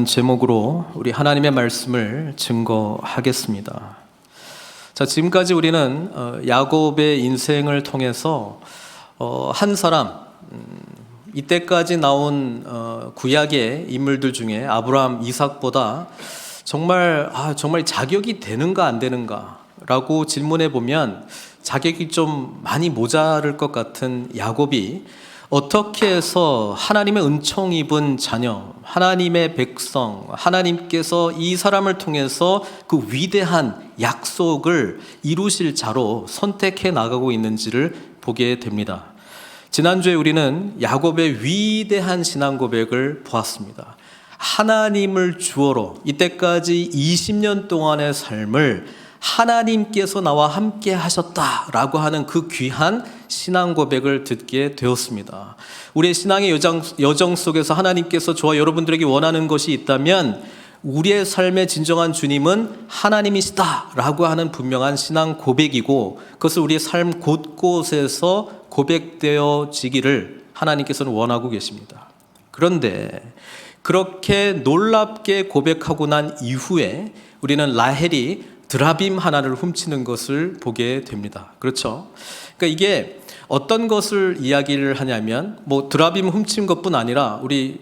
제목으로 우리 하나님의 말씀을 증거하겠습니다. 자, 지금까지 우리는 야곱의 인생을 통해서 한 사람, 이때까지 나온 구약의 인물들 중에 아브라함, 이삭보다 정말 자격이 되는가 안 되는가라고 질문해 보면 자격이 좀 많이 모자랄 것 같은 야곱이 어떻게 해서 하나님의 은총 입은 자녀, 하나님의 백성, 하나님께서 이 사람을 통해서 그 위대한 약속을 이루실 자로 선택해 나가고 있는지를 보게 됩니다. 지난주에 우리는 야곱의 위대한 신앙 고백을 보았습니다. 하나님을 주어로 이때까지 20년 동안의 삶을 하나님께서 나와 함께 하셨다라고 하는 그 귀한 신앙 고백을 듣게 되었습니다. 우리의 신앙의 여정 속에서 하나님께서 저와 여러분들에게 원하는 것이 있다면 우리의 삶의 진정한 주님은 하나님이시다라고 하는 분명한 신앙 고백이고, 그것을 우리의 삶 곳곳에서 고백되어지기를 하나님께서는 원하고 계십니다. 그런데 그렇게 놀랍게 고백하고 난 이후에 우리는 라헬이 드라빔 하나를 훔치는 것을 보게 됩니다. 그렇죠? 그러니까 이게 어떤 것을 이야기를 하냐면, 드라빔 훔친 것뿐 아니라 우리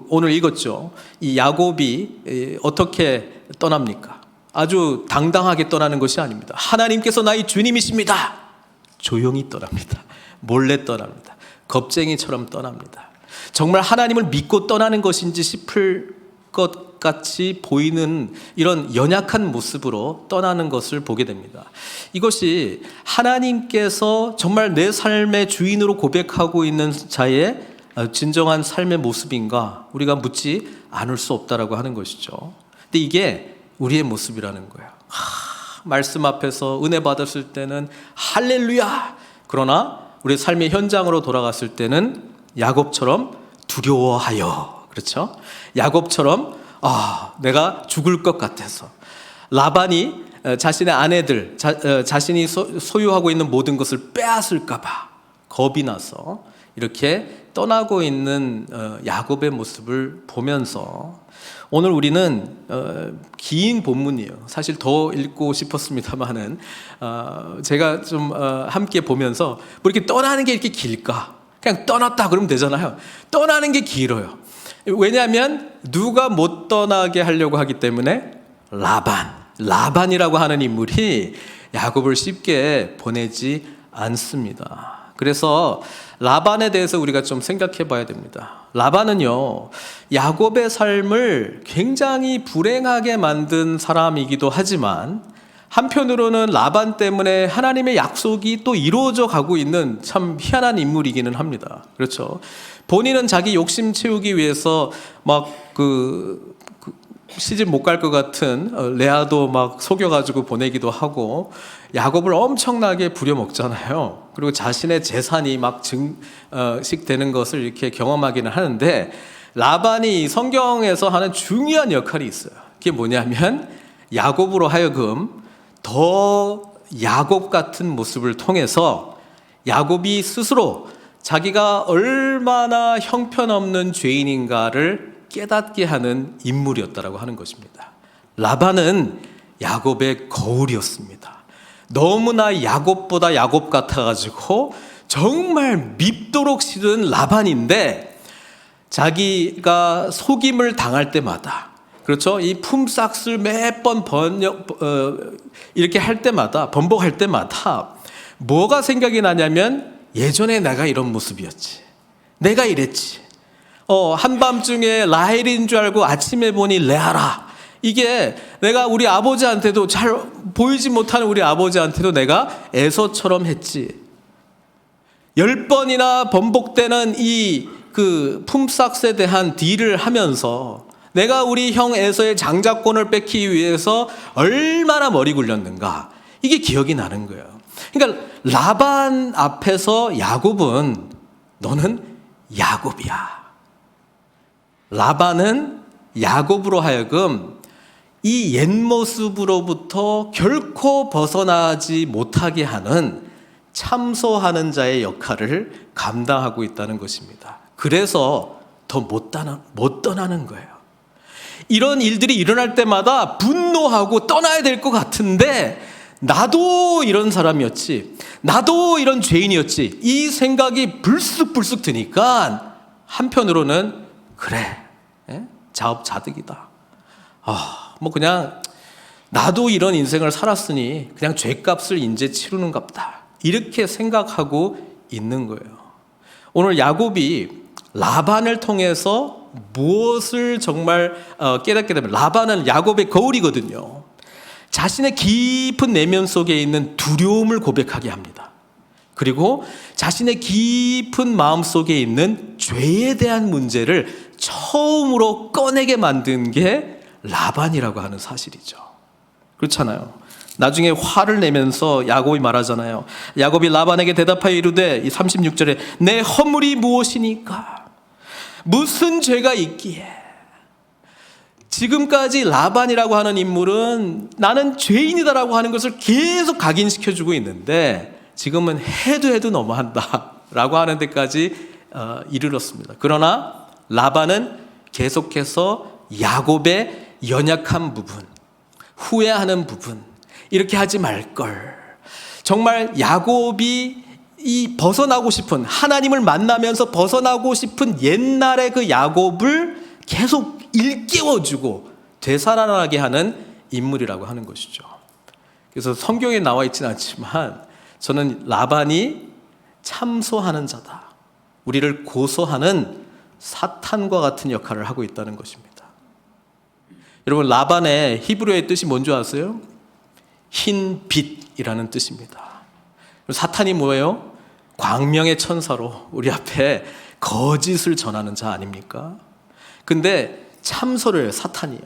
오늘 읽었죠. 이 야곱이 어떻게 떠납니까? 아주 당당하게 떠나는 것이 아닙니다. 하나님께서 나의 주님이십니다. 조용히 떠납니다. 몰래 떠납니다. 겁쟁이처럼 떠납니다. 정말 하나님을 믿고 떠나는 것인지 싶을 것 같이 보이는 이런 연약한 모습으로 떠나는 것을 보게 됩니다. 이것이 하나님께서 정말 내 삶의 주인으로 고백하고 있는 자의 진정한 삶의 모습인가 우리가 묻지 않을 수 없다라고 하는 것이죠. 근데 이게 우리의 모습이라는 거예요. 말씀 앞에서 은혜 받았을 때는 할렐루야! 그러나 우리 삶의 현장으로 돌아갔을 때는 야곱처럼 두려워하여, 그렇죠? 야곱처럼 내가 죽을 것 같아서, 라반이 자신의 아내들, 자신이 소유하고 있는 모든 것을 빼앗을까 봐 겁이 나서 이렇게 떠나고 있는 야곱의 모습을 보면서 오늘 우리는 긴 본문이에요. 사실 더 읽고 싶었습니다만은 제가 좀 함께 보면서 이렇게 떠나는 게 이렇게 길까? 그냥 떠났다 그러면 되잖아요. 떠나는 게 길어요. 왜냐하면 누가 못 떠나게 하려고 하기 때문에 라반이라고 하는 인물이 야곱을 쉽게 보내지 않습니다. 그래서 라반에 대해서 우리가 좀 생각해 봐야 됩니다. 라반은요, 야곱의 삶을 굉장히 불행하게 만든 사람이기도 하지만 한편으로는 라반 때문에 하나님의 약속이 또 이루어져 가고 있는 참 희한한 인물이기는 합니다. 그렇죠? 본인은 자기 욕심 채우기 위해서 시집 못 갈 것 같은 레아도 막 속여가지고 보내기도 하고, 야곱을 엄청나게 부려먹잖아요. 그리고 자신의 재산이 막 증식되는 것을 이렇게 경험하기는 하는데, 라반이 성경에서 하는 중요한 역할이 있어요. 그게 뭐냐면 야곱으로 하여금 더 야곱 같은 모습을 통해서 야곱이 스스로 자기가 얼마나 형편없는 죄인인가를 깨닫게 하는 인물이었다라고 하는 것입니다. 라반은 야곱의 거울이었습니다. 너무나 야곱보다 야곱 같아가지고 정말 밉도록 싫은 라반인데, 자기가 속임을 당할 때마다, 그렇죠? 이 품삯을 매번 이렇게 할 때마다, 번복할 때마다 뭐가 생각이 나냐면, 예전에 내가 이런 모습이었지. 내가 이랬지. 한밤중에 라헬인 줄 알고 아침에 보니 레아라. 이게 내가 우리 아버지한테도, 잘 보이지 못하는 우리 아버지한테도 내가 에서처럼 했지. 10번이나 번복되는 이 품삯에 대한 딜을 하면서 내가 우리 형 에서의 장자권을 뺏기 위해서 얼마나 머리 굴렸는가, 이게 기억이 나는 거예요. 그러니까 라반 앞에서 야곱은, 너는 야곱이야. 라반은 야곱으로 하여금 이 옛 모습으로부터 결코 벗어나지 못하게 하는 참소하는 자의 역할을 감당하고 있다는 것입니다. 그래서 더 못 떠나는 거예요. 이런 일들이 일어날 때마다 분노하고 떠나야 될 것 같은데 나도 이런 사람이었지, 나도 이런 죄인이었지, 이 생각이 불쑥불쑥 드니까 한편으로는 그래, 자업자득이다. 뭐 그냥 나도 이런 인생을 살았으니 그냥 죄값을 이제 치르는갑다, 이렇게 생각하고 있는 거예요. 오늘 야곱이 라반을 통해서 무엇을 정말 깨닫게 되면, 라반은 야곱의 거울이거든요. 자신의 깊은 내면 속에 있는 두려움을 고백하게 합니다. 그리고 자신의 깊은 마음 속에 있는 죄에 대한 문제를 처음으로 꺼내게 만든 게 라반이라고 하는 사실이죠. 그렇잖아요. 나중에 화를 내면서 야곱이 말하잖아요. 야곱이 라반에게 대답하여 이르되, 이 36절에 내 허물이 무엇이니까? 무슨 죄가 있기에? 지금까지 라반이라고 하는 인물은 나는 죄인이다라고 하는 것을 계속 각인시켜주고 있는데 지금은 해도 너무한다 라고 하는 데까지 이르렀습니다. 그러나 라반은 계속해서 야곱의 연약한 부분, 후회하는 부분, 이렇게 하지 말걸, 정말 야곱이 이 벗어나고 싶은, 하나님을 만나면서 벗어나고 싶은 옛날의 그 야곱을 계속 일깨워주고 되살아나게 하는 인물이라고 하는 것이죠. 그래서 성경에 나와 있지는 않지만 저는 라반이 참소하는 자다, 우리를 고소하는 사탄과 같은 역할을 하고 있다는 것입니다. 여러분, 라반의 히브리어의 뜻이 뭔지 아세요? 흰 빛이라는 뜻입니다. 사탄이 뭐예요? 광명의 천사로 우리 앞에 거짓을 전하는 자 아닙니까? 근데 참소를 해요, 사탄이요.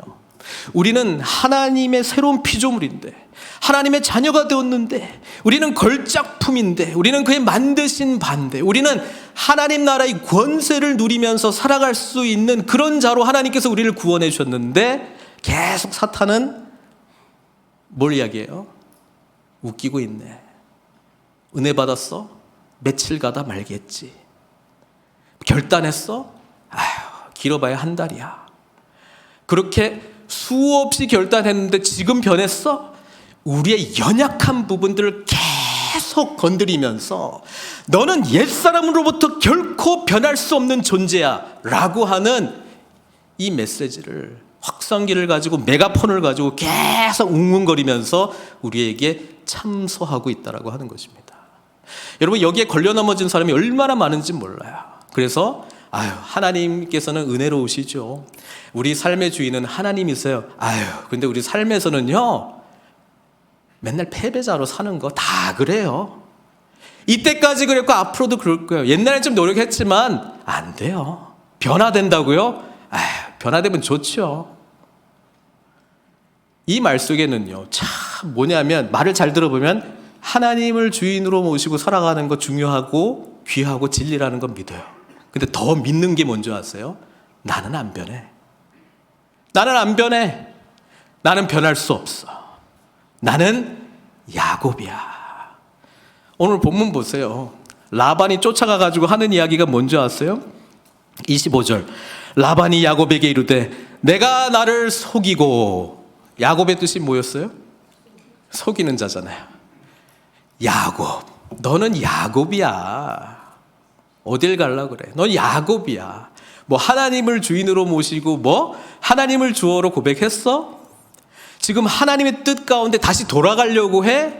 우리는 하나님의 새로운 피조물인데, 하나님의 자녀가 되었는데, 우리는 걸작품인데, 우리는 그의 만드신 바인데, 우리는 하나님 나라의 권세를 누리면서 살아갈 수 있는 그런 자로 하나님께서 우리를 구원해 주셨는데, 계속 사탄은 뭘 이야기해요? 웃기고 있네. 은혜 받았어? 며칠 가다 말겠지. 결단했어? 아휴, 길어봐야 한 달이야. 그렇게 수없이 결단했는데 지금 변했어? 우리의 연약한 부분들을 계속 건드리면서 너는 옛사람으로부터 결코 변할 수 없는 존재야 라고 하는 이 메시지를, 확성기를 가지고 메가폰을 가지고 계속 웅웅거리면서 우리에게 참소하고 있다라고 하는 것입니다. 여러분, 여기에 걸려 넘어진 사람이 얼마나 많은지 몰라요. 그래서 하나님께서는 은혜로우시죠. 우리 삶의 주인은 하나님이세요. 근데 우리 삶에서는요, 맨날 패배자로 사는 거 다 그래요. 이때까지 그랬고 앞으로도 그럴 거예요. 옛날엔 좀 노력했지만 안 돼요. 변화된다고요? 변화되면 좋죠. 이 말 속에는요, 참 뭐냐면, 말을 잘 들어보면 하나님을 주인으로 모시고 살아가는 거 중요하고 귀하고 진리라는 건 믿어요. 근데 더 믿는 게 뭔지 아세요? 나는 안 변해. 나는 안 변해. 나는 변할 수 없어. 나는 야곱이야. 오늘 본문 보세요. 라반이 쫓아가가지고 하는 이야기가 뭔지 아세요? 25절. 라반이 야곱에게 이르되 내가 나를 속이고, 야곱의 뜻이 뭐였어요? 속이는 자잖아요. 야곱, 너는 야곱이야. 어딜 갈라 그래? 넌 야곱이야. 뭐 하나님을 주인으로 모시고 뭐 하나님을 주어로 고백했어? 지금 하나님의 뜻 가운데 다시 돌아가려고 해?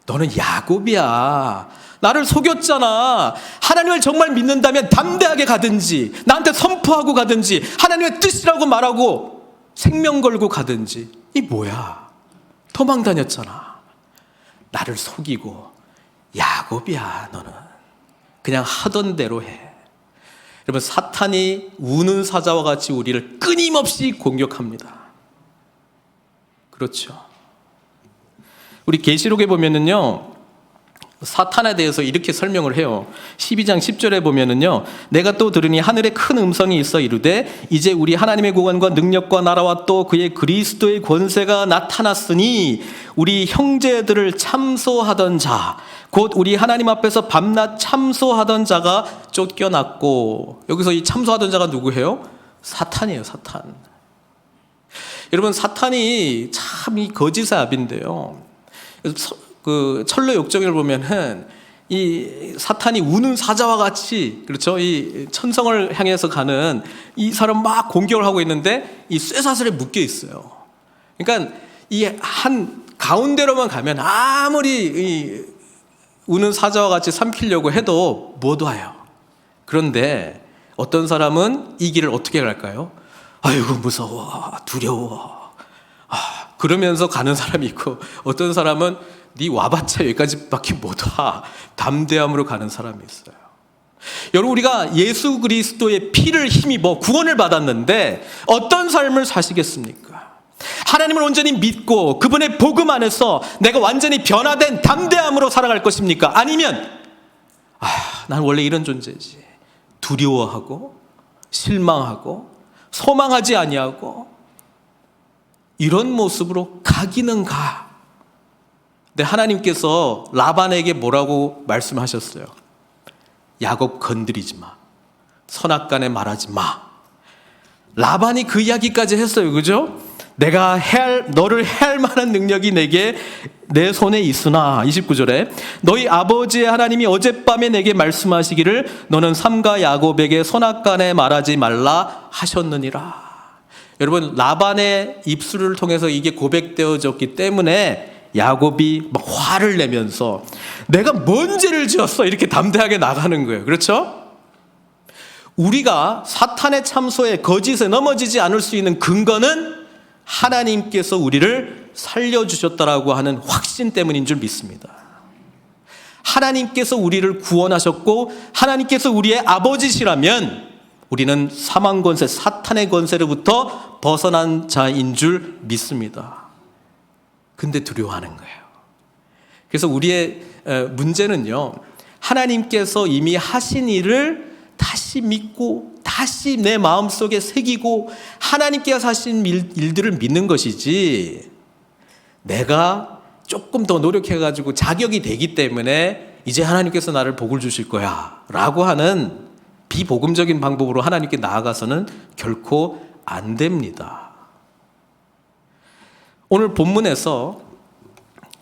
너는 야곱이야. 나를 속였잖아. 하나님을 정말 믿는다면 담대하게 가든지, 나한테 선포하고 가든지, 하나님의 뜻이라고 말하고 생명 걸고 가든지. 이 뭐야? 도망 다녔잖아. 나를 속이고 야곱이야. 너는 그냥 하던 대로 해. 여러분, 사탄이 우는 사자와 같이 우리를 끊임없이 공격합니다. 그렇죠. 우리 계시록에 보면은요, 사탄에 대해서 이렇게 설명을 해요. 12장 10절에 보면은요, 내가 또 들으니 하늘에 큰 음성이 있어 이르되 이제 우리 하나님의 구원과 능력과 나라와 또 그의 그리스도의 권세가 나타났으니 우리 형제들을 참소하던 자, 곧 우리 하나님 앞에서 밤낮 참소하던 자가 쫓겨났고. 여기서 이 참소하던 자가 누구예요? 사탄이에요. 사탄. 여러분, 사탄이 참 이 거짓의 아비인데요. 그 철로 역정을 보면은 이 사탄이 우는 사자와 같이, 그렇죠? 이 천성을 향해서 가는 이 사람 막 공격을 하고 있는데 이 쇠사슬에 묶여 있어요. 그러니까 이 한 가운데로만 가면 아무리 이 우는 사자와 같이 삼키려고 해도 못 와요. 그런데 어떤 사람은 이 길을 어떻게 갈까요? 아이고 무서워, 두려워, 그러면서 가는 사람이 있고, 어떤 사람은 네 와봤자 여기까지밖에 못 와, 담대함으로 가는 사람이 있어요. 여러분, 우리가 예수 그리스도의 피를 힘입어 구원을 받았는데 어떤 삶을 사시겠습니까? 하나님을 온전히 믿고 그분의 복음 안에서 내가 완전히 변화된 담대함으로 살아갈 것입니까? 아니면 난 원래 이런 존재지, 두려워하고 실망하고 소망하지 아니하고 이런 모습으로 가기는가? 근데 하나님께서 라반에게 뭐라고 말씀하셨어요? 야곱 건드리지 마, 선악간에 말하지 마. 라반이 그 이야기까지 했어요, 그죠? 내가 너를 해할 만한 능력이 내 손에 있으나, 29절에 너희 아버지의 하나님이 어젯밤에 내게 말씀하시기를 너는 삼가 야곱에게 선악간에 말하지 말라 하셨느니라. 여러분, 라반의 입술을 통해서 이게 고백되어졌기 때문에 야곱이 막 화를 내면서 내가 뭔 죄를 지었어, 이렇게 담대하게 나가는 거예요. 그렇죠? 우리가 사탄의 참소에 거짓에 넘어지지 않을 수 있는 근거는 하나님께서 우리를 살려주셨다라고 하는 확신 때문인 줄 믿습니다. 하나님께서 우리를 구원하셨고 하나님께서 우리의 아버지시라면 우리는 사망 권세, 사탄의 권세로부터 벗어난 자인 줄 믿습니다. 근데 두려워하는 거예요. 그래서 우리의 문제는요, 하나님께서 이미 하신 일을 다시 믿고 다시 내 마음속에 새기고 하나님께서 하신 일들을 믿는 것이지, 내가 조금 더 노력해가지고 자격이 되기 때문에 이제 하나님께서 나를 복을 주실 거야 라고 하는 비복음적인 방법으로 하나님께 나아가서는 결코 안 됩니다. 오늘 본문에서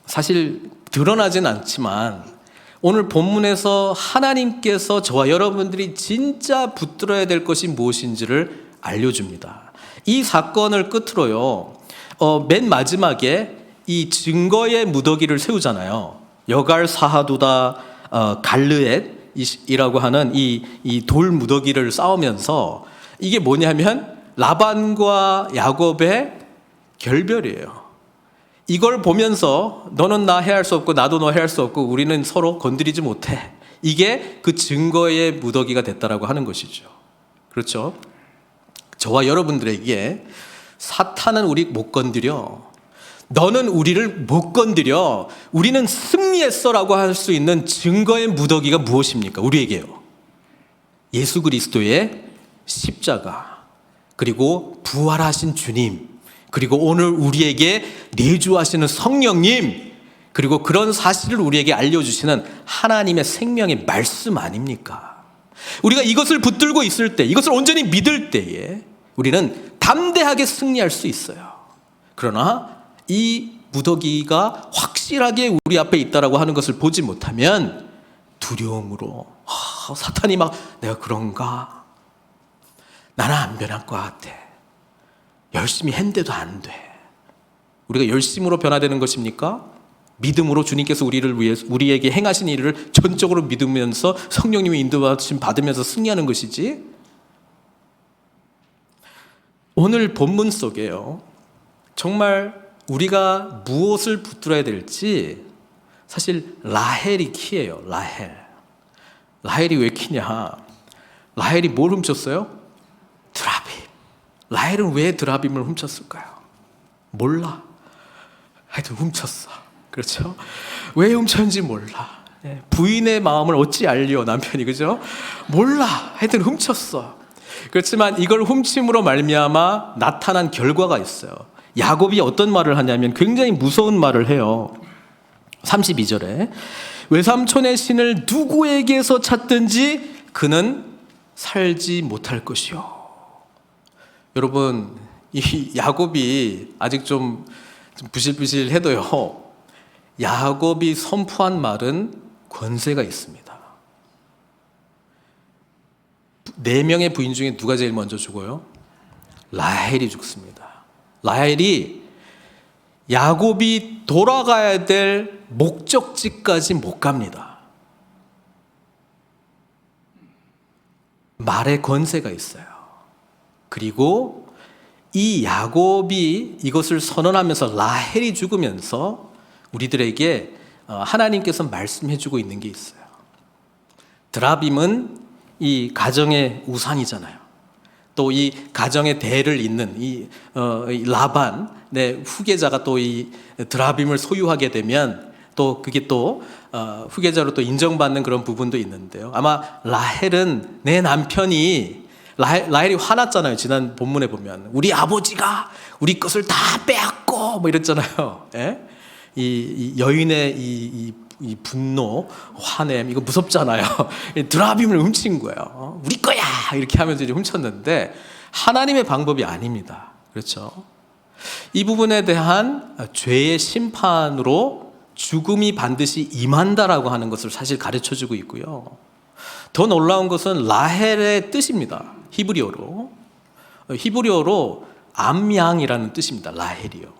사실 드러나진 않지만 오늘 본문에서 하나님께서 저와 여러분들이 진짜 붙들어야 될 것이 무엇인지를 알려줍니다. 이 사건을 끝으로요, 맨 마지막에 이 증거의 무더기를 세우잖아요. 여갈 사하두다 갈르엣이라고 하는 이 돌 무더기를 쌓으면서, 이게 뭐냐면 라반과 야곱의 결별이에요. 이걸 보면서 너는 나 해할 수 없고 나도 너 해할 수 없고 우리는 서로 건드리지 못해. 이게 그 증거의 무더기가 됐다라고 하는 것이죠. 그렇죠? 저와 여러분들에게 사탄은 우리 못 건드려, 너는 우리를 못 건드려, 우리는 승리했어라고 할 수 있는 증거의 무더기가 무엇입니까? 우리에게요, 예수 그리스도의 십자가, 그리고 부활하신 주님, 그리고 오늘 우리에게 내주하시는 성령님, 그리고 그런 사실을 우리에게 알려주시는 하나님의 생명의 말씀 아닙니까? 우리가 이것을 붙들고 있을 때, 이것을 온전히 믿을 때에 우리는 담대하게 승리할 수 있어요. 그러나 이 무더기가 확실하게 우리 앞에 있다라고 하는 것을 보지 못하면 두려움으로, 사탄이 막 내가 그런가? 나는 안 변할 것 같아. 열심히 했는데도 안 돼. 우리가 열심으로 변화되는 것입니까? 믿음으로 주님께서 우리에게 행하신 일을 전적으로 믿으면서 성령님의 인도받으심 받으면서 승리하는 것이지. 오늘 본문 속에요, 정말 우리가 무엇을 붙들어야 될지 사실 라헬이 키예요. 라헬이 왜 키냐? 라헬이 뭘 훔쳤어요? 드라빔. 라헬은 왜 드라빔을 훔쳤을까요? 몰라. 하여튼 훔쳤어. 그렇죠? 왜 훔쳤는지 몰라. 부인의 마음을 어찌 알려, 남편이. 그죠? 몰라. 하여튼 훔쳤어. 그렇지만 이걸 훔침으로 말미암아 나타난 결과가 있어요. 야곱이 어떤 말을 하냐면 굉장히 무서운 말을 해요. 32절에 외삼촌의 신을 누구에게서 찾든지 그는 살지 못할 것이요. 여러분, 이 야곱이 아직 좀 부실부실해도요, 야곱이 선포한 말은 권세가 있습니다. 4명의 부인 중에 누가 제일 먼저 죽어요? 라헬이 죽습니다. 라헬이 야곱이 돌아가야 될 목적지까지 못 갑니다. 말에 권세가 있어요. 그리고 이 야곱이 이것을 선언하면서 라헬이 죽으면서 우리들에게 하나님께서 말씀해주고 있는 게 있어요. 드라빔은 이 가정의 우상이잖아요. 또 이 가정의 대를 잇는 이 라반의 후계자가 또 이 드라빔을 소유하게 되면 또 그게 또 후계자로 또 인정받는 그런 부분도 있는데요. 아마 라헬은 내 남편이 라헬이 화났잖아요. 지난 본문에 보면 우리 아버지가 우리 것을 다 빼앗고 뭐 이랬잖아요. 예? 이 여인의 이 분노, 화냄 이거 무섭잖아요. 드라빔을 훔친 거예요. 우리 거야 이렇게 하면서 이제 훔쳤는데 하나님의 방법이 아닙니다. 그렇죠? 이 부분에 대한 죄의 심판으로 죽음이 반드시 임한다라고 하는 것을 사실 가르쳐주고 있고요. 더 놀라운 것은 라헬의 뜻입니다. 히브리어로 암양이라는 뜻입니다. 라헬이요.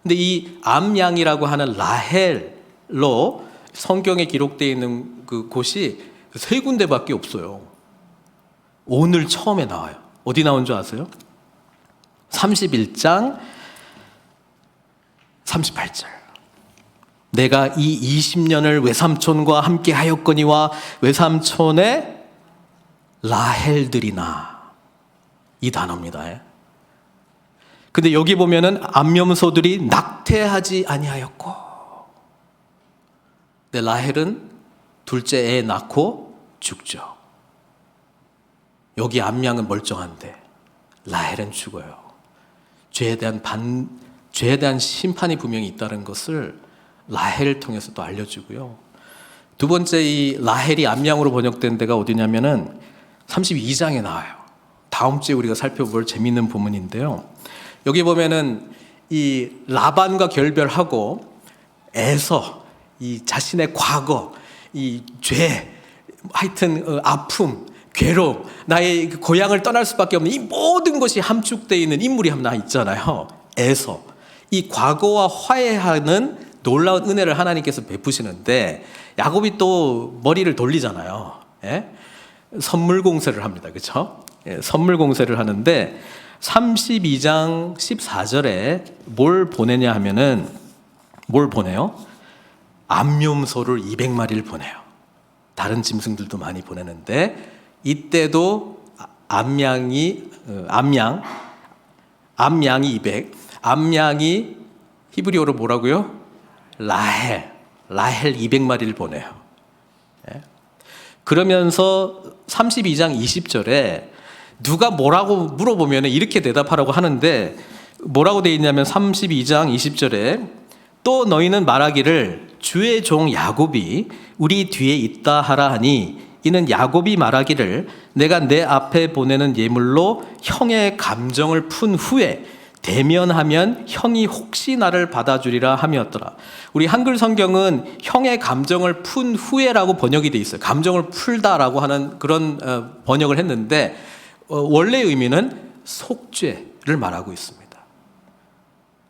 근데 이 암양이라고 하는 라헬로 성경에 기록되어 있는 그 곳이 3군데밖에 없어요. 오늘 처음에 나와요. 어디 나온 줄 아세요? 31장 38절. 내가 이 20년을 외삼촌과 함께 하였거니와 외삼촌의 라헬들이나, 이 단어입니다. 근데 여기 보면은 암염소들이 낙태하지 아니하였고, 근데 라헬은 둘째 애 낳고 죽죠. 여기 암양은 멀쩡한데 라헬은 죽어요. 죄에 대한 심판이 분명히 있다는 것을 라헬을 통해서 또 알려주고요. 두 번째, 이 라헬이 암양으로 번역된 데가 어디냐면은 32장에 나와요. 다음 주에 우리가 살펴볼 재미있는 부분인데요. 여기 보면은 이 라반과 결별하고 에서 이 자신의 과거, 이 죄, 하여튼 아픔, 괴로움, 나의 고향을 떠날 수밖에 없는 이 모든 것이 함축되어 있는 인물이 하나 있잖아요. 에서. 이 과거와 화해하는 놀라운 은혜를 하나님께서 베푸시는데 야곱이 또 머리를 돌리잖아요. 예? 선물 공세를 합니다. 그렇죠? 예, 선물 공세를 하는데 32장 14절에 뭘 보내냐 하면은 뭘 보내요? 암염소를 200마리를 보내요. 다른 짐승들도 많이 보내는데 이때도 암양이 200, 암양이 히브리어로 뭐라고요? 라헬 200마리를 보내요. 예? 그러면서 32장 20절에 누가 뭐라고 물어보면 이렇게 대답하라고 하는데 뭐라고 되어 있냐면 32장 20절에 또 너희는 말하기를 주의 종 야곱이 우리 뒤에 있다 하라 하니 이는 야곱이 말하기를 내가 내 앞에 보내는 예물로 형의 감정을 푼 후에 대면하면 형이 혹시 나를 받아주리라 함이었더라. 우리 한글 성경은 형의 감정을 푼 후에라고 번역이 돼 있어요. 감정을 풀다라고 하는 그런 번역을 했는데 원래 의미는 속죄를 말하고 있습니다.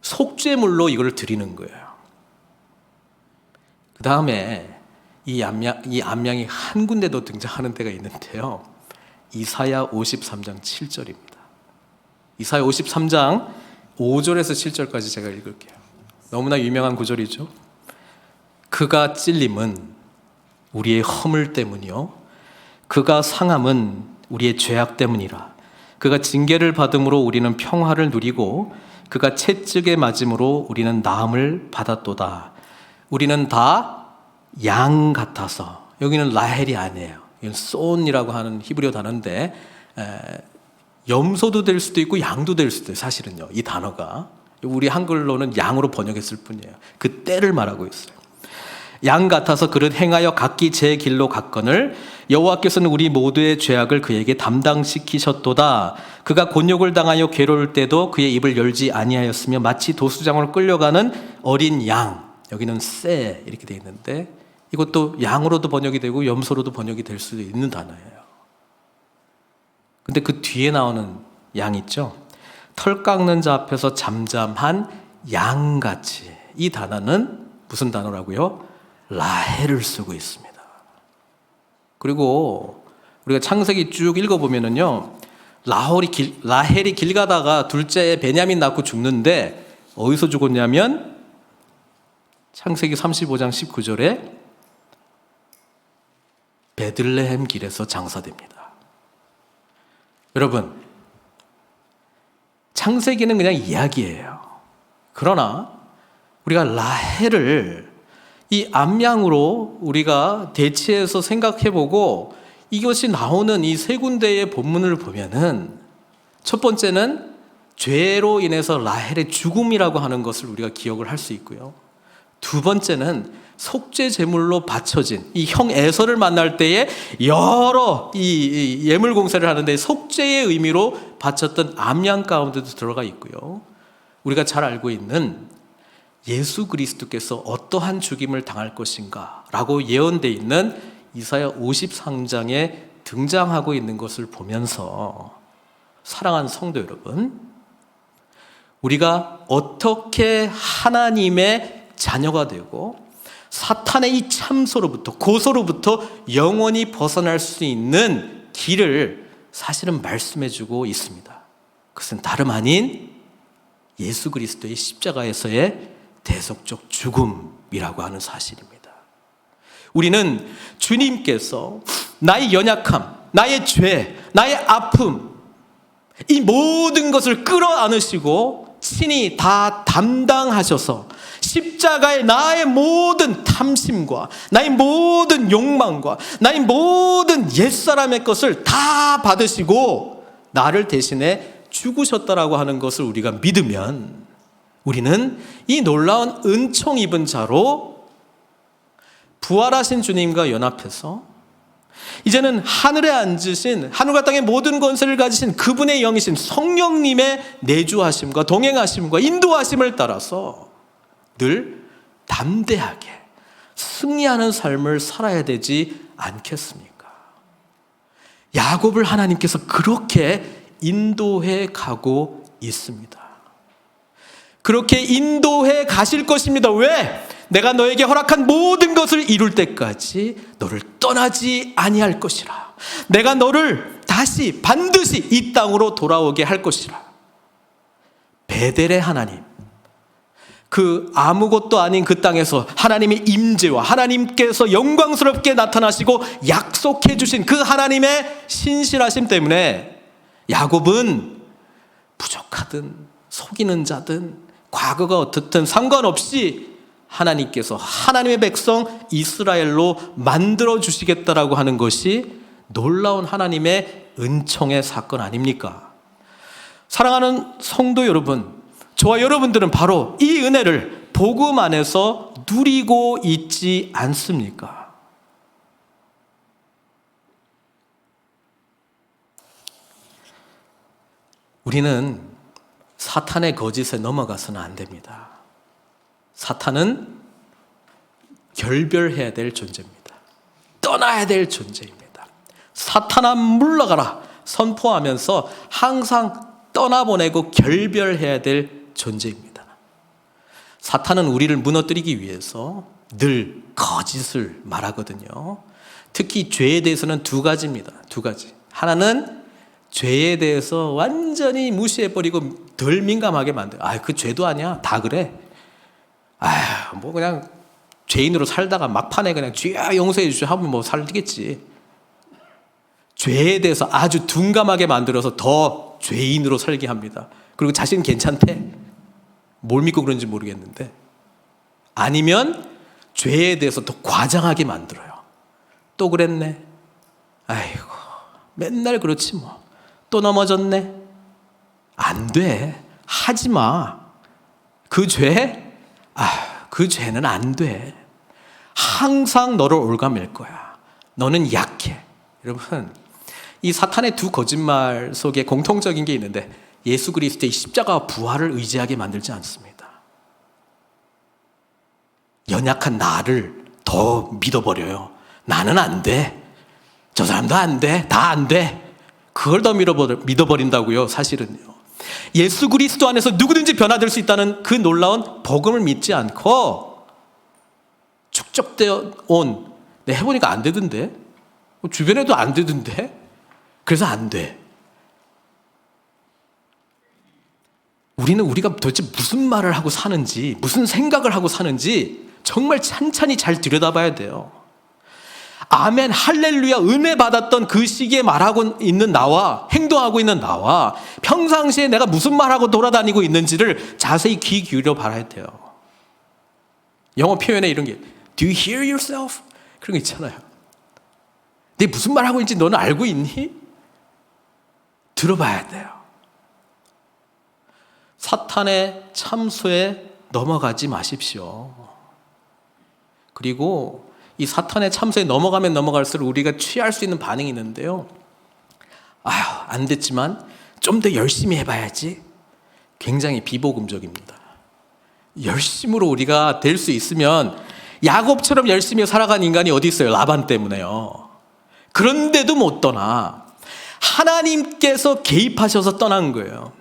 속죄물로 이걸 드리는 거예요. 그 다음에 이 암양이 한 군데도 등장하는 데가 있는데요. 이사야 53장 7절입니다. 이사야 53장 5절에서 7절까지 제가 읽을게요. 너무나 유명한 구절이죠. 그가 찔림은 우리의 허물 때문이요 그가 상함은 우리의 죄악 때문이라. 그가 징계를 받음으로 우리는 평화를 누리고 그가 채찍에 맞음으로 우리는 나음을 받았도다. 우리는 다 양 같아서, 여기는 라헬이 아니에요. 이건 손이라고 하는 히브리어 단어인데 염소도 될 수도 있고 양도 될 수도 있어요. 사실은요, 이 단어가 우리 한글로는 양으로 번역했을 뿐이에요. 그 때를 말하고 있어요. 양 같아서 그릇 행하여 각기 제 길로 갔거늘 여호와께서는 우리 모두의 죄악을 그에게 담당시키셨도다. 그가 곤욕을 당하여 괴로울 때도 그의 입을 열지 아니하였으며 마치 도수장으로 끌려가는 어린 양, 여기는 새 이렇게 되어 있는데 이것도 양으로도 번역이 되고 염소로도 번역이 될 수도 있는 단어예요. 근데 그 뒤에 나오는 양 있죠? 털 깎는 자 앞에서 잠잠한 양같이, 이 단어는 무슨 단어라고요? 라헬을 쓰고 있습니다. 그리고 우리가 창세기 쭉 읽어보면은요, 라헬이 길 가다가 둘째 베냐민 낳고 죽는데 어디서 죽었냐면 창세기 35장 19절에 베들레헴 길에서 장사됩니다. 여러분, 창세기는 그냥 이야기예요. 그러나 우리가 라헬을 이 암양으로 우리가 대치해서 생각해보고 이것이 나오는 이 세 군데의 본문을 보면은 첫 번째는 죄로 인해서 라헬의 죽음이라고 하는 것을 우리가 기억을 할 수 있고요. 두 번째는 속죄 제물로 바쳐진 이 형 에서를 만날 때에 여러 이 예물 공세를 하는데 속죄의 의미로 바쳤던 암양 가운데도 들어가 있고요. 우리가 잘 알고 있는 예수 그리스도께서 어떠한 죽임을 당할 것인가 라고 예언되어 있는 이사야 53장에 등장하고 있는 것을 보면서 사랑하는 성도 여러분, 우리가 어떻게 하나님의 자녀가 되고 사탄의 이 참소로부터 고소로부터 영원히 벗어날 수 있는 길을 사실은 말씀해 주고 있습니다. 그것은 다름 아닌 예수 그리스도의 십자가에서의 대속적 죽음이라고 하는 사실입니다. 우리는 주님께서 나의 연약함, 나의 죄, 나의 아픔, 이 모든 것을 끌어안으시고 친히 다 담당하셔서 십자가에 나의 모든 탐심과 나의 모든 욕망과 나의 모든 옛사람의 것을 다 받으시고 나를 대신해 죽으셨다라고 하는 것을 우리가 믿으면 우리는 이 놀라운 은총 입은 자로 부활하신 주님과 연합해서 이제는 하늘에 앉으신 하늘과 땅의 모든 권세를 가지신 그분의 영이신 성령님의 내주하심과 동행하심과 인도하심을 따라서 늘 담대하게 승리하는 삶을 살아야 되지 않겠습니까? 야곱을 하나님께서 그렇게 인도해 가고 있습니다. 그렇게 인도해 가실 것입니다. 왜? 내가 너에게 허락한 모든 것을 이룰 때까지 너를 떠나지 아니할 것이라. 내가 너를 다시 반드시 이 땅으로 돌아오게 할 것이라. 베델의 하나님, 그 아무것도 아닌 그 땅에서 하나님의 임재와 하나님께서 영광스럽게 나타나시고 약속해 주신 그 하나님의 신실하심 때문에 야곱은 부족하든 속이는 자든 과거가 어떻든 상관없이 하나님께서 하나님의 백성 이스라엘로 만들어 주시겠다라고 하는 것이 놀라운 하나님의 은총의 사건 아닙니까? 사랑하는 성도 여러분, 저와 여러분들은 바로 이 은혜를 복음 안에서 누리고 있지 않습니까? 우리는 사탄의 거짓에 넘어가서는 안 됩니다. 사탄은 결별해야 될 존재입니다. 떠나야 될 존재입니다. 사탄아 물러가라 선포하면서 항상 떠나보내고 결별해야 될 존재입니다. 사탄은 우리를 무너뜨리기 위해서 늘 거짓을 말하거든요. 특히 죄에 대해서는 두 가지입니다. 두 가지. 하나는 죄에 대해서 완전히 무시해버리고 덜 민감하게 만들어요. 그 죄도 아니야. 다 그래. 뭐 그냥 죄인으로 살다가 막판에 그냥 죄야 용서해 주시오 하면 뭐 살겠지. 죄에 대해서 아주 둔감하게 만들어서 더 죄인으로 살게 합니다. 그리고 자신 괜찮대. 뭘 믿고 그런지 모르겠는데. 아니면 죄에 대해서 더 과장하게 만들어요. 또 그랬네. 아이고 맨날 그렇지 뭐. 또 넘어졌네. 안 돼. 하지 마. 그 죄? 그 죄는 안 돼. 항상 너를 올가맬 거야. 너는 약해. 여러분, 이 사탄의 두 거짓말 속에 공통적인 게 있는데 예수 그리스도의 십자가와 부활을 의지하게 만들지 않습니다. 연약한 나를 더 믿어버려요. 나는 안 돼. 저 사람도 안 돼. 다 안 돼. 그걸 더 믿어버린다고요, 사실은요. 예수 그리스도 안에서 누구든지 변화될 수 있다는 그 놀라운 복음을 믿지 않고 축적되어 온, 내가 해보니까 안 되던데? 주변에도 안 되던데? 그래서 안 돼. 우리는 우리가 도대체 무슨 말을 하고 사는지, 무슨 생각을 하고 사는지 정말 찬찬히 잘 들여다봐야 돼요. 아멘, 할렐루야, 은혜 받았던 그 시기에 말하고 있는 나와 행동하고 있는 나와 평상시에 내가 무슨 말하고 돌아다니고 있는지를 자세히 귀 기울여 봐야 돼요. 영어 표현에 이런 게 Do you hear yourself? 그런 거 있잖아요. 내 무슨 말하고 있는지 너는 알고 있니? 들어봐야 돼요. 사탄의 참소에 넘어가지 마십시오. 그리고 이 사탄의 참소에 넘어가면 넘어갈수록 우리가 취할 수 있는 반응이 있는데요. 아휴, 안 됐지만 좀 더 열심히 해봐야지. 굉장히 비복음적입니다. 열심으로 우리가 될 수 있으면 야곱처럼 열심히 살아간 인간이 어디 있어요? 라반 때문에요. 그런데도 못 떠나. 하나님께서 개입하셔서 떠난 거예요.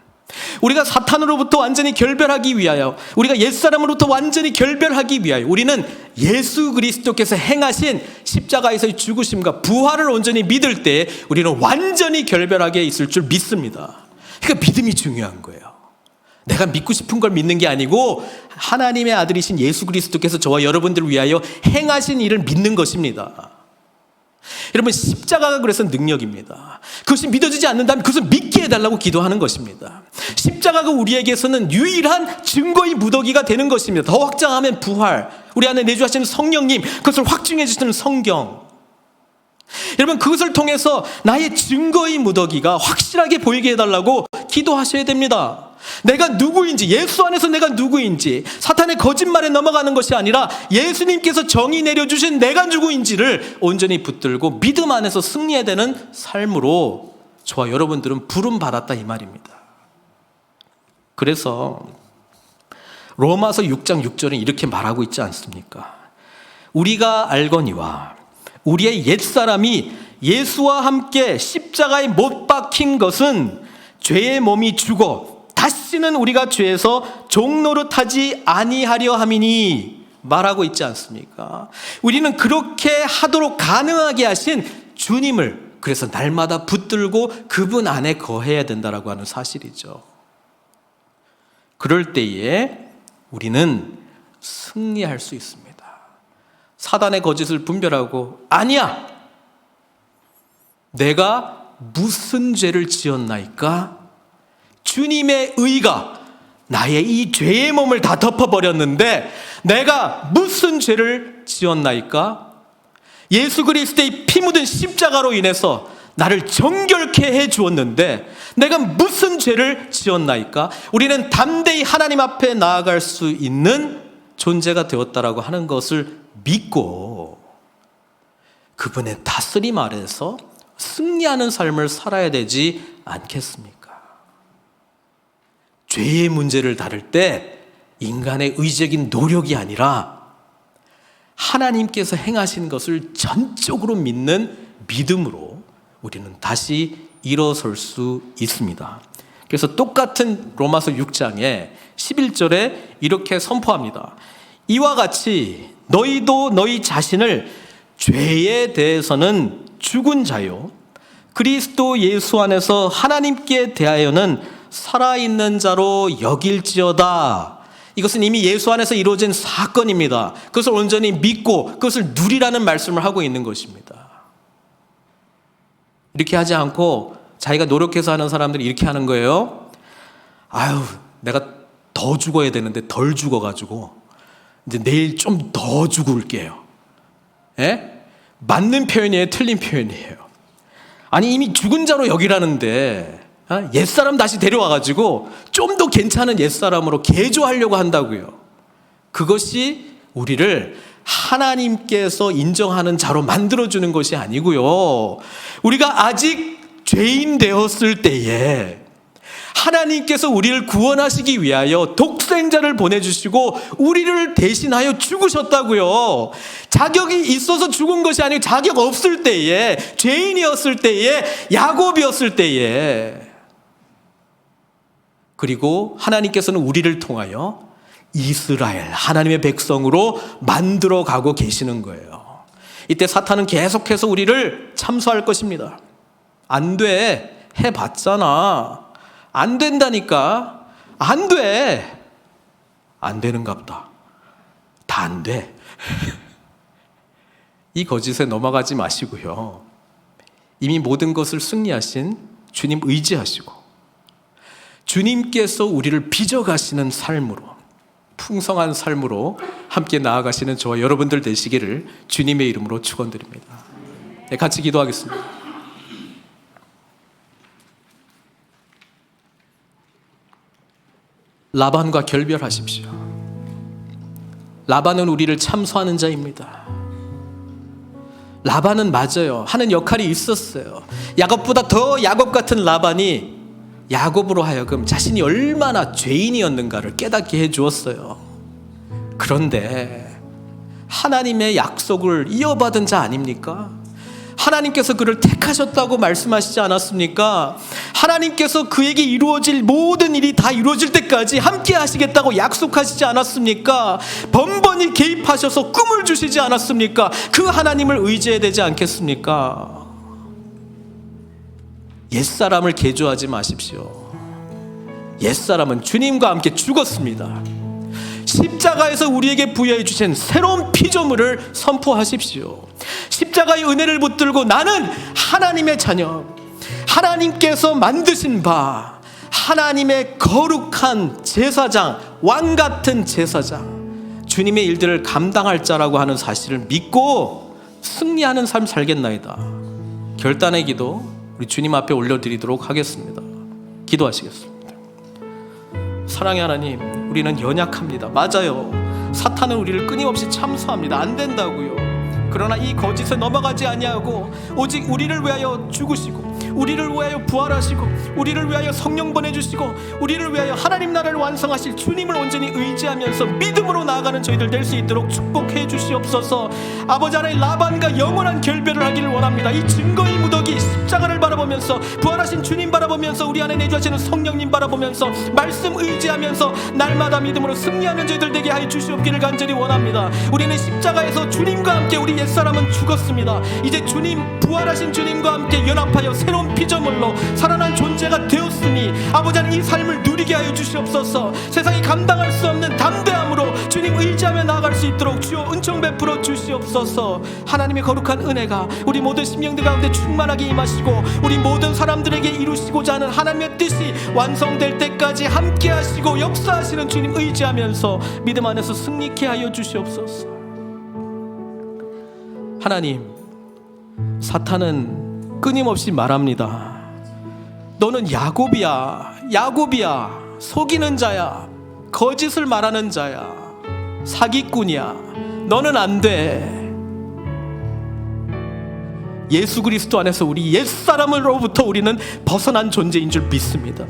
우리가 사탄으로부터 완전히 결별하기 위하여, 우리가 옛사람으로부터 완전히 결별하기 위하여 우리는 예수 그리스도께서 행하신 십자가에서의 죽으심과 부활을 온전히 믿을 때 우리는 완전히 결별하게 있을 줄 믿습니다. 그러니까 믿음이 중요한 거예요. 내가 믿고 싶은 걸 믿는 게 아니고 하나님의 아들이신 예수 그리스도께서 저와 여러분들을 위하여 행하신 일을 믿는 것입니다. 여러분, 십자가가 그래서 능력입니다. 그것이 믿어지지 않는다면 그것을 믿게 해달라고 기도하는 것입니다. 십자가가 우리에게서는 유일한 증거의 무더기가 되는 것입니다. 더 확장하면 부활, 우리 안에 내주하시는 성령님, 그것을 확증해 주시는 성경. 여러분, 그것을 통해서 나의 증거의 무더기가 확실하게 보이게 해달라고 기도하셔야 됩니다. 내가 누구인지, 예수 안에서 내가 누구인지, 사탄의 거짓말에 넘어가는 것이 아니라 예수님께서 정의 내려주신 내가 누구인지를 온전히 붙들고 믿음 안에서 승리해야 되는 삶으로 저와 여러분들은 부름받았다, 이 말입니다. 그래서 로마서 6장 6절은 이렇게 말하고 있지 않습니까? 우리가 알거니와 우리의 옛사람이 예수와 함께 십자가에 못 박힌 것은 죄의 몸이 죽어 다시는 우리가 죄에서 종노릇하지 아니하려 함이니 말하고 있지 않습니까? 우리는 그렇게 하도록 가능하게 하신 주님을 그래서 날마다 붙들고 그분 안에 거해야 된다라고 하는 사실이죠. 그럴 때에 우리는 승리할 수 있습니다. 사단의 거짓을 분별하고, 아니야, 내가 무슨 죄를 지었나이까? 주님의 의가 나의 이 죄의 몸을 다 덮어버렸는데 내가 무슨 죄를 지었나이까? 예수 그리스도의 피 묻은 십자가로 인해서 나를 정결케 해 주었는데 내가 무슨 죄를 지었나이까? 우리는 담대히 하나님 앞에 나아갈 수 있는 존재가 되었다라고 하는 것을 믿고 그분의 다스림 아래에서 승리하는 삶을 살아야 되지 않겠습니까? 죄의 문제를 다룰 때 인간의 의적인 노력이 아니라 하나님께서 행하신 것을 전적으로 믿는 믿음으로 우리는 다시 일어설 수 있습니다. 그래서 똑같은 로마서 6장에 11절에 이렇게 선포합니다. 이와 같이 너희도 너희 자신을 죄에 대해서는 죽은 자요 그리스도 예수 안에서 하나님께 대하여는 살아있는 자로 여길지어다. 이것은 이미 예수 안에서 이루어진 사건입니다. 그것을 온전히 믿고 그것을 누리라는 말씀을 하고 있는 것입니다. 이렇게 하지 않고 자기가 노력해서 하는 사람들이 이렇게 하는 거예요. 아유, 내가 더 죽어야 되는데 덜 죽어가지고 이제 내일 좀 더 죽을게요. 예? 맞는 표현이에요? 틀린 표현이에요? 아니, 이미 죽은 자로 여기라는데 옛사람 다시 데려와가지고 좀 더 괜찮은 옛사람으로 개조하려고 한다고요. 그것이 우리를 하나님께서 인정하는 자로 만들어주는 것이 아니고요, 우리가 아직 죄인 되었을 때에 하나님께서 우리를 구원하시기 위하여 독생자를 보내주시고 우리를 대신하여 죽으셨다고요. 자격이 있어서 죽은 것이 아니고 자격 없을 때에, 죄인이었을 때에, 야곱이었을 때에, 그리고 하나님께서는 우리를 통하여 이스라엘, 하나님의 백성으로 만들어 가고 계시는 거예요. 이때 사탄은 계속해서 우리를 참소할 것입니다. 안 돼, 해봤잖아. 안 된다니까. 안 돼. 안 되는갑다. 다 안 돼. 이 거짓에 넘어가지 마시고요, 이미 모든 것을 승리하신 주님 의지하시고 주님께서 우리를 빚어가시는 삶으로, 풍성한 삶으로 함께 나아가시는 저와 여러분들 되시기를 주님의 이름으로 축원드립니다. 네, 같이 기도하겠습니다. 라반과 결별하십시오. 라반은 우리를 참소하는 자입니다. 라반은 맞아요, 하는 역할이 있었어요. 야곱보다 더 야곱 같은 라반이 야곱으로 하여금 자신이 얼마나 죄인이었는가를 깨닫게 해주었어요. 그런데 하나님의 약속을 이어받은 자 아닙니까? 하나님께서 그를 택하셨다고 말씀하시지 않았습니까? 하나님께서 그에게 이루어질 모든 일이 다 이루어질 때까지 함께 하시겠다고 약속하시지 않았습니까? 번번이 개입하셔서 꿈을 주시지 않았습니까? 그 하나님을 의지해야 되지 않겠습니까? 옛사람을 개조하지 마십시오. 옛사람은 주님과 함께 죽었습니다. 십자가에서 우리에게 부여해 주신 새로운 피조물을 선포하십시오. 십자가의 은혜를 붙들고 나는 하나님의 자녀, 하나님께서 만드신 바, 하나님의 거룩한 제사장, 왕 같은 제사장, 주님의 일들을 감당할 자라고 하는 사실을 믿고 승리하는 삶 살겠나이다. 결단의 기도 우리 주님 앞에 올려드리도록 하겠습니다. 기도하시겠습니다. 사랑의 하나님, 우리는 연약합니다. 맞아요, 사탄은 우리를 끊임없이 참소합니다. 안 된다고요. 그러나 이 거짓에 넘어가지 아니하고 오직 우리를 위하여 죽으시고 우리를 위하여 부활하시고 우리를 위하여 성령 보내주시고 우리를 위하여 하나님 나라를 완성하실 주님을 온전히 의지하면서 믿음으로 나아가는 저희들 될 수 있도록 축복해 주시옵소서. 아버지 하나님, 라반과 영원한 결별을 하기를 원합니다. 이 증거의 무더기 십자가를 바라보면서, 부활하신 주님 바라보면서, 우리 안에 내주하시는 성령님 바라보면서 말씀 의지하면서 날마다 믿음으로 승리하는 저희들 되게 하여 주시옵기를 간절히 원합니다. 우리는 십자가에서 주님과 함께 우리 옛사람은 죽었습니다. 이제 주님, 부활하신 주님과 함께 연합하여 새로운 피조물로 살아날 존재가 되었으니 아버지 하나님, 이 삶을 누리게 하여 주시옵소서. 세상이 감당할 수 없는 담대함으로 주님 의지하며 나아갈 수 있도록 주여 은총 베풀어 주시옵소서. 하나님의 거룩한 은혜가 우리 모든 심령들 가운데 충만하게 임하시고 우리 모든 사람들에게 이루시고자 하는 하나님의 뜻이 완성될 때까지 함께 하시고 역사하시는 주님 의지하면서 믿음 안에서 승리케 하여 주시옵소서. 하나님, 사탄은 끊임없이 말합니다. 너는 야곱이야, 야곱이야, 속이는 자야, 거짓을 말하는 자야, 사기꾼이야, 너는 안 돼. 예수 그리스도 안에서 우리 옛사람으로부터 우리는 벗어난 존재인 줄 믿습니다.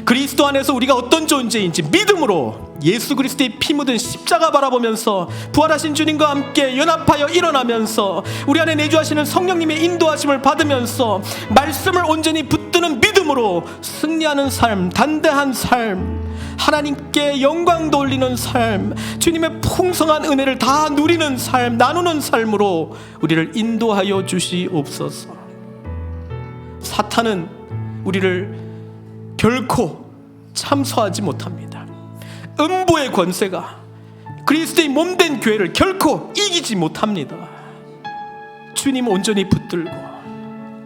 그리스도 안에서 우리가 어떤 존재인지 믿음으로 예수 그리스도의 피 묻은 십자가 바라보면서 부활하신 주님과 함께 연합하여 일어나면서 우리 안에 내주하시는 성령님의 인도하심을 받으면서 말씀을 온전히 붙드는 믿음으로 승리하는 삶, 단대한 삶, 하나님께 영광 돌리는 삶, 주님의 풍성한 은혜를 다 누리는 삶, 나누는 삶으로 우리를 인도하여 주시옵소서. 사탄은 우리를 결코 참소하지 못합니다. 음부의 권세가 그리스도의 몸된 교회를 결코 이기지 못합니다. 주님 온전히 붙들고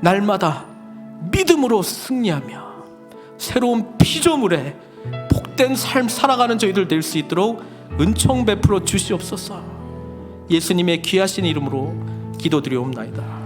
날마다 믿음으로 승리하며 새로운 피조물의 복된 삶 살아가는 저희들 될 수 있도록 은총 베풀어 주시옵소서. 예수님의 귀하신 이름으로 기도드리옵나이다.